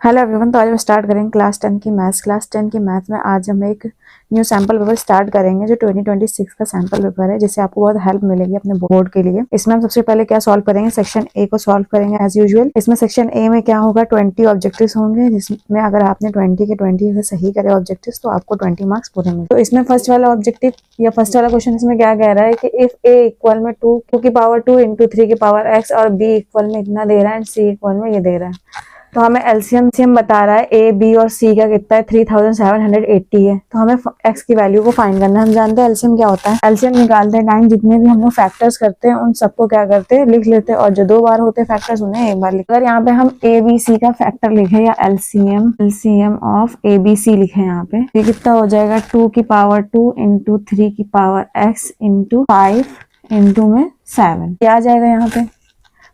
Hello everyone. तो आज हम स्टार्ट करेंगे क्लास 10 की मैथ्स। क्लास 10 की मैथ में आज हम एक न्यू सैम्पल पेपर स्टार्ट करेंगे जो 2026 का सैम्पल पेपर है, जिससे आपको बहुत हेल्प मिलेगी अपने बोर्ड के लिए। इसमें हम सबसे पहले क्या सॉल्व करेंगे, सेक्शन ए को सॉल्व करेंगे एज यूजुअल। इसमें सेक्शन ए में क्या होगा, 20 ऑब्जेक्टिव्स होंगे, जिसमें अगर आपने 20 के 20 अगर सही करे ऑब्जेक्टिव्स तो आपको 20 मार्क्स पूरे मिलेंगे। तो इसमें फर्स्ट वाला ऑब्जेक्टिव या फर्स्ट वाला क्वेश्चन इसमें क्या कह रहा है कि इफ ए इक्वल में 2 की पावर 2 इंटू 3 की पावर x और b इक्वल में इतना दे रहा है एंड c इक्वल में ये दे रहा है। तो हमें एलसीएम बता रहा है ए बी और सी का कितना है, 3780 है। तो हमें एक्स की वैल्यू को फाइंड करना है। हम जानते हैं एलसीएम क्या होता है। एलसीएम निकालते टाइम जितने भी हम लोग फैक्टर्स करते हैं उन सबको क्या करते हैं, लिख लेते हैं, और जो 2 बार होते हैं फैक्टर्स उन्हें एक बार लिखते हैं। अगर यहाँ पे हम ए बी सी का फैक्टर लिखे या LCM of A B C लिखे यहाँ पे, ये कितना हो जाएगा, 2 की पावर 2 इंटू 3 की पावर एक्स इंटू 5 इंटू में 7 क्या आ जाएगा यहाँ पे।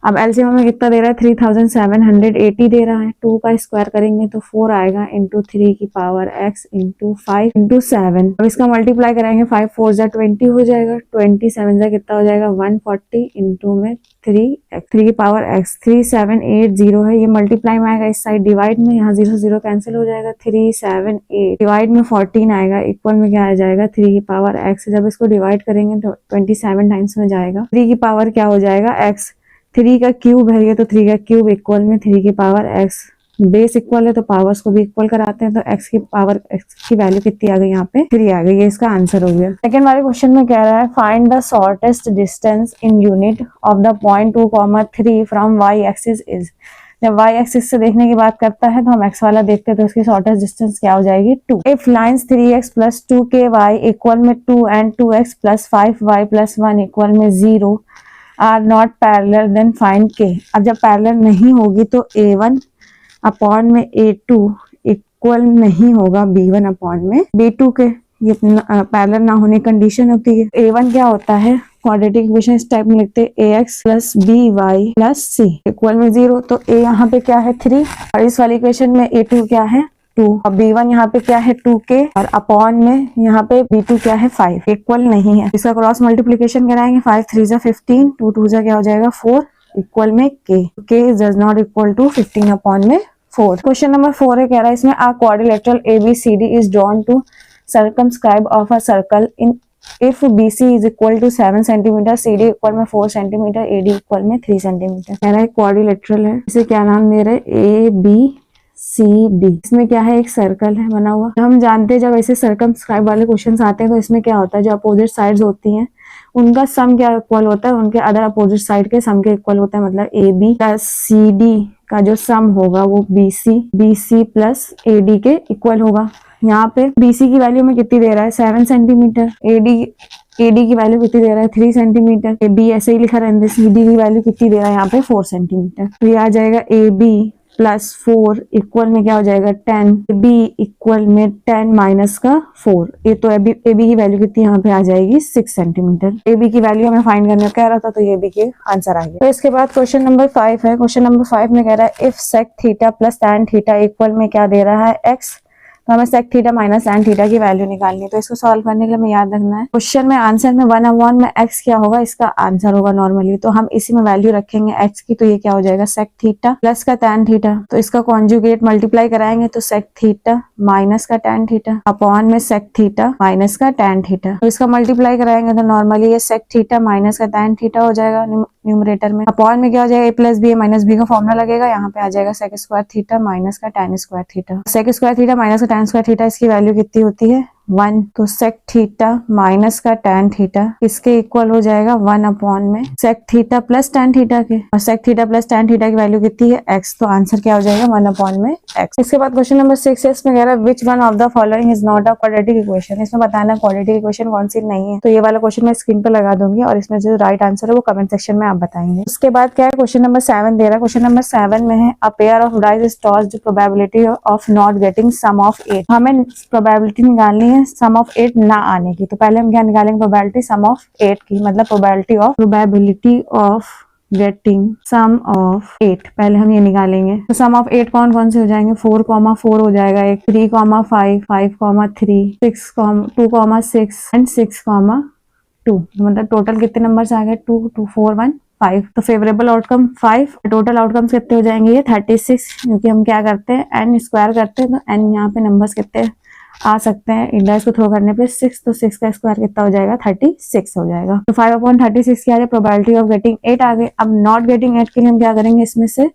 अब एलसीएम में कितना दे रहा है, 3780 दे रहा है। 2 का स्क्वायर करेंगे तो 4 आएगा इंटू 3 की पावर x इंटू 5 इंटू 7। अब इसका मल्टीप्लाई करेंगे, 5 4 जा 20 हो जाएगा, 27 जा कितना हो जाएगा 140 इंटू में 3 की पावर x 3780 है। ये मल्टीप्लाई में आएगा, इस साइड डिवाइड में, यहाँ 0 0 कैंसिल हो जाएगा, 378 डिवाइड में 14 आएगा, इक्वल में क्या आ जाएगा 3 की पावर x। जब इसको डिवाइड करेंगे तो 27 टाइम्स में जाएगा, 3 की पावर क्या हो जाएगा x, 3 का क्यूब है ये, तो 3 का क्यूब इक्वल में 3 की पावर x। बेस इक्वल है तो पावर्स को भी इक्वल कराते हैं, तो x की पावर x की वैल्यू कितनी आ गई, यहाँ पे 3 आ गई। ये इसका आंसर हो गया। सेकंड वाले क्वेश्चन में कह रहा है find the shortest distance in unit of the point 2,3 from y axis is. जब y एक्सिस से देखने की बात करता है तो हम x वाला देखते हैं, तो इसकी शॉर्टेस्ट डिस्टेंस क्या हो जाएगी, 2। If lines 3x plus 2ky equal में 2 and 2x plus 5y plus 1 equal में 0 are not parallel then find k. अब जब पैरेलल नहीं होगी तो a1 अपॉन में a2 इक्वल नहीं होगा b1 अपॉन में b2 के। ये पैरेलल ना होने कंडीशन होती है। a1 क्या होता है, क्वाड्रेटिक इक्वेशन इस टाइप में लिखते हैं, ax plus by plus c equal में 0। तो a यहाँ पे क्या है 3, और इस वाली इक्वेशन में a2 क्या है 2, और b1 यहाँ पे क्या है 2k, और अपॉन में यहाँ पे b2 क्या है 5, इक्वल नहीं है। इसका क्रॉस मल्टीप्लिकेशन कराएंगे, 5 3 जा 15, 2 2 जा क्या हो जाएगा 4 इक्वल में k does not equal to 15 upon में 4। क्वेश्चन नंबर 4 है, कह रहा है इसमें a quadrilateral ABCD is drawn to circumscribe of a circle in if BC is equal to 7 centimetre, CD equal में 4 सेंटीमीटर, AD इक्वल में 3 centimetre. कह रहा है क्वाड्रिलेटरल है, इसे क्या नाम दे रहे हैं, ABCD। इसमें क्या है, एक सर्कल है बना हुआ। हम जानते हैं जब ऐसे सर्कमस्क्राइब वाले क्वेश्चंस आते हैं तो इसमें क्या होता है, जो अपोजिट साइड्स होती हैं उनका सम क्या इक्वल होता है, उनके अदर अपोजिट साइड के सम के इक्वल होता है। मतलब AB प्लस CD का जो सम होगा वो BC प्लस AD के इक्वल होगा। यहाँ पे BC की वैल्यू में कितनी दे रहा है 7 सेंटीमीटर, AD की वैल्यू कितनी दे रहा है 3 सेंटीमीटर, AB ऐसे ही लिखा रहने, CD की वैल्यू कितनी दे रहा है यहाँ पे 4 सेंटीमीटर। तो ये आ जाएगा AB प्लस 4 इक्वल में क्या हो जाएगा 10, AB इक्वल में 10 माइनस का 4। ये तो AB की वैल्यू कितनी यहाँ पे आ जाएगी 6 सेंटीमीटर। AB की वैल्यू हमें फाइंड करने कह रहा था, तो ये AB के आंसर आ गया। तो इसके बाद क्वेश्चन नंबर 5 है। क्वेश्चन नंबर 5 में कह रहा है if sec theta plus tan theta equal में क्या दे रहा है x। तो हमें sec theta minus tan theta की वैल्यू निकालनी है। तो इसको सॉल्व करने के लिए हमें याद रखना है, क्वेश्चन में आंसर में 1 अपॉन में x क्या होगा, इसका आंसर होगा नॉर्मली। तो हम इसी में वैल्यू रखेंगे x की, तो ये क्या हो जाएगा सेक थीटा प्लस का टैन थीटा। तो इसका कॉन्जुगेट मल्टीप्लाई कराएंगे तो सेक थीटा माइनस का टैन थीटा अपॉन में सेक थीटा माइनस का टैन थीटा। तो इसका मल्टीप्लाई कराएंगे तो नॉर्मली ये सेक थीटा माइनस का टैन थीटा हो जाएगा न्यूमरेटर में, अपॉन में क्या हो जाएगा a plus b minus b का फॉर्मूला लगेगा। यहाँ पे आ जाएगा सेक स्क्वायर थीटा माइनस का tan square theta. Sec square theta minus का टैन स्क्वायर थीटा, इसकी वैल्यू कितनी होती है 1। तो सेक थीटा माइनस का टैन थीटा इसके इक्वल हो जाएगा 1 अपॉन में sec theta plus tan theta के, और sec theta plus tan theta की वैल्यू कितनी है x। तो आंसर क्या हो जाएगा 1 अपॉन में x। इसके बाद क्वेश्चन नंबर 6 है, इसमें कह रहा है which one of the following is not a quadratic equation. इसमें बताना क्वाड्रेटिक इक्वेशन कौन सी नहीं है। तो ये वाला क्वेश्चन मैं स्क्रीन पर लगा दूंगी, और इसमें जो राइट आंसर है वो कमेंट सेक्शन में आप बताएंगे। उसके बाद क्या है, क्वेश्चन नंबर 7 दे रहा है। क्वेश्चन नंबर 7 में है a pair of dice is tossed, probability of not getting sum of 8। हमें प्रोबेबिलिटी निकालनी है सम ऑफ 8 ना आने की। तो पहले हम क्या निकालेंगे, प्रोबेबिलिटी सम ऑफ 8 की, मतलब probability of getting sum of 8 पहले हम ये निकालेंगे। तो सम ऑफ 8 कौन कौन से हो जाएंगे, 4,4 हो जाएगा एक, 3,5 5,3 6 2,6 एंड 6,2। मतलब टोटल कितने नंबर आ गए 2 2 4 1 5, तो फेवरेबल आउटकम 5, टोटल आउटकम्स कितने हो जाएंगे ये 36, क्योंकि हम क्या करते हैं n स्क्वायर करते हैं, तो n यहाँ पे नंबर्स कितने आ सकते हैं, इंडेक्स को थ्रो करने पे 6, तो 6 का स्क्वायर कितना हो जाएगा 36 हो जाएगा। तो 5/36 क्या है, प्रोबेबिलिटी ऑफ गेटिंग 8 आ गई। अब नॉट गेटिंग 8 के लिए हम क्या करेंगे, इसमें से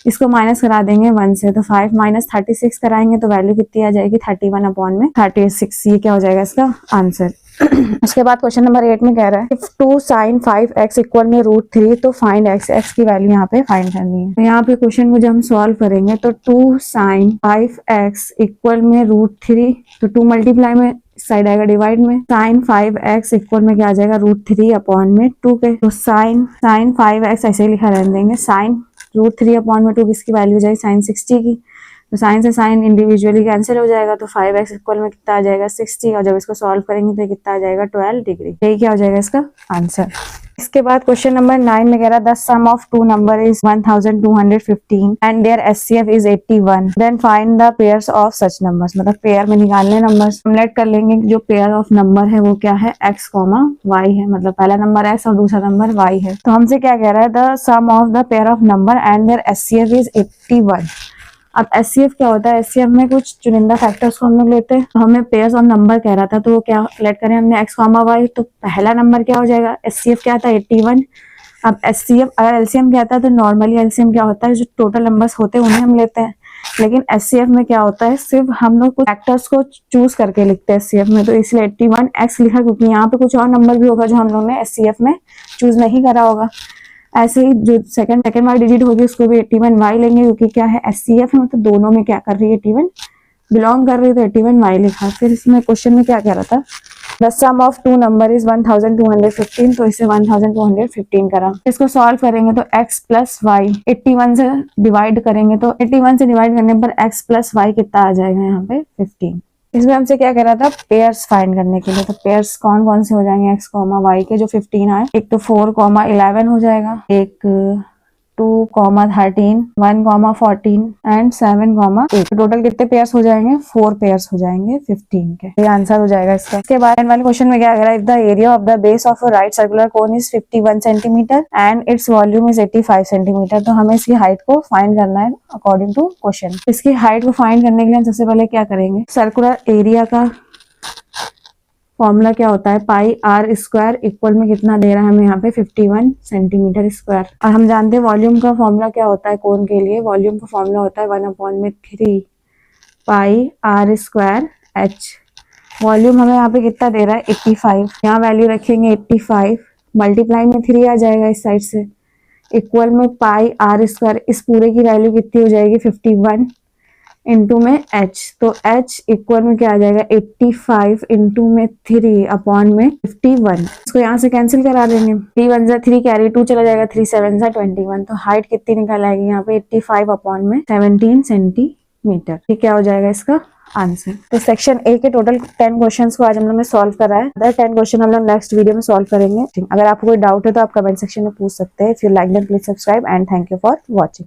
इसको माइनस करा देंगे 1 से, तो 5 - 36 कराएंगे तो वैल्यू कितनी आ जाएगी 31/36। ये क्या हो जाएगा इसका आंसर। उसके बाद क्वेश्चन नंबर 8 में कह रहा है इफ 2 sin 5x इक्वल में √3, तो फाइंड x की वैल्यू यहाँ पे फाइंड करनी है। तो यहाँ पे क्वेश्चन को जब हम सॉल्व करेंगे तो 2 sin 5x इक्वल में √3, तो 2 मल्टीप्लाई में साइड आएगा डिवाइड में, sin 5x इक्वल में क्या आ जाएगा √3/2 के, तो sin 5x ऐसे ही लिखा रहने देंगे, sin √3/2 किसकी वैल्यू हो जाएगी sin 60 की, तो साइन से साइन इंडिविजुअली कैंसिल हो जाएगा, तो 5x इक्वल में कितना आ जाएगा 60, और जब इसको सॉल्व करेंगे तो कितना आ जाएगा 12 डिग्री। यही क्या हो जाएगा इसका आंसर। इसके बाद क्वेश्चन नंबर 9 में कह रहा है the sum of 2 number is 1215 and their HCF is 81, then find the pairs of such numbers. मतलब पेयर में निकालने नंबर्स हम लेट कर लेंगे, जो पेयर ऑफ नंबर है वो क्या है x, y है, मतलब पहला नंबर x और दूसरा नंबर y है। तो हमसे क्या कह रहा है the sum of the pair of number and their HCF is 81। अब एचसीएफ क्या होता है, एचसीएफ में कुछ चुनिंदा फैक्टर्स को हम लोग लेते हैं, तो हमें पेयर्स ऑफ नंबर कह रहा था, तो वो क्या लेट करें हमने x, y, तो पहला नंबर क्या हो जाएगा, एचसीएफ क्या था 81। अब एचसीएफ अगर एलसीएम क्या था, तो नॉर्मली एलसीएम क्या होता है, जो टोटल नंबर्स होते हैं उन्हें हम लेते हैं, लेकिन एचसीएफ में क्या होता है, सिर्फ हम लोग कुछ फैक्टर्स को चूज करके लिखते हैं एचसीएफ में, तो इसलिए 81x लिखा, क्योंकि यहाँ पे कुछ और नंबर भी होगा जो हम लोग ने एचसीएफ में चूज नहीं करा होगा। ऐसे ही जो सेकंड वाई डिजिट होगी उसको भी 81y लेंगे, क्योंकि क्या है एचसीएफ है, मतलब दोनों में क्या कर रही है 81 बिलोंग कर रही है, तो 81y लिखा। फिर इसमें क्वेश्चन में क्या कह रहा था the sum of 2 number is 1215, तो इसे 1215 करा। इसको सॉल्व करेंगे तो x प्लस वाई 81 से डिवाइड करेंगे, तो 81 से डिवाइड करने पर x प्लस वाई कितना आ जाएगा यहाँ पे 15। इसमें हमसे क्या कह रहा था पेयर्स फाइंड करने के लिए, तो पेयर्स कौन कौन से हो जाएंगे x, y के जो 15 आए, एक तो 4, 11 हो जाएगा, एक 2, 13, 1, 14 एंड 7, 8। टोटल कितने पेयर्स हो जाएंगे 4 पेयर्स हो जाएंगे 15 के। ये आंसर हो जाएगा इसका। इसके बाद वाले क्वेश्चन में क्या कह रहा है if the area of the base of a right circular cone is 51 centimetre and its volume is 85 centimetre, तो हमें इसकी हाइट को फाइंड करना है अकॉर्डिंग टू क्वेश्चन। इसकी हाइट को फाइंड करने के लिए हम सबसे पहले क्या करेंगे, सर्कुलर एरिया का फॉर्मूला क्या होता है πr² इक्वल में कितना दे रहा है हमें यहाँ पे 51 सेंटीमीटर स्क्वायर, और हम जानते हैं वॉल्यूम का फॉर्मूला क्या होता है कोन के लिए, वॉल्यूम का फॉर्मूला होता है 1/3 πr² h। वॉल्यूम हमें यहाँ पे कितना दे रहा है 85, यहाँ वैल्यू रखेंगे 85, मल्टीप्लाई में 3 आ जाएगा इस साइड से, इक्वल में πr², इस पूरे की वैल्यू कितनी हो जाएगी 51 इंटू में h, तो h इक्वल में क्या आ जाएगा 85 इंटू में 3/51। इसको यहाँ से कैंसिल करा देंगे, 3 1 जा 3 कैरी 2 चला जाएगा, 3 7 जा 21, तो हाइट कितनी निकल आएगी यहाँ पे 85/17 सेंटीमीटर। ये क्या हो जाएगा इसका आंसर। तो सेक्शन ए के टोटल 10 क्वेश्चंस को आज हम लोग ने सॉल्व करा है। अदर 10 क्वेश्चन हम लोग नेक्स्ट वीडियो में सॉल्व करेंगे। अगर आपको कोई डाउट है तो आप कमेंट सेक्शन में पूछ सकते हैं। If you like that please subscribe and thank you for watching.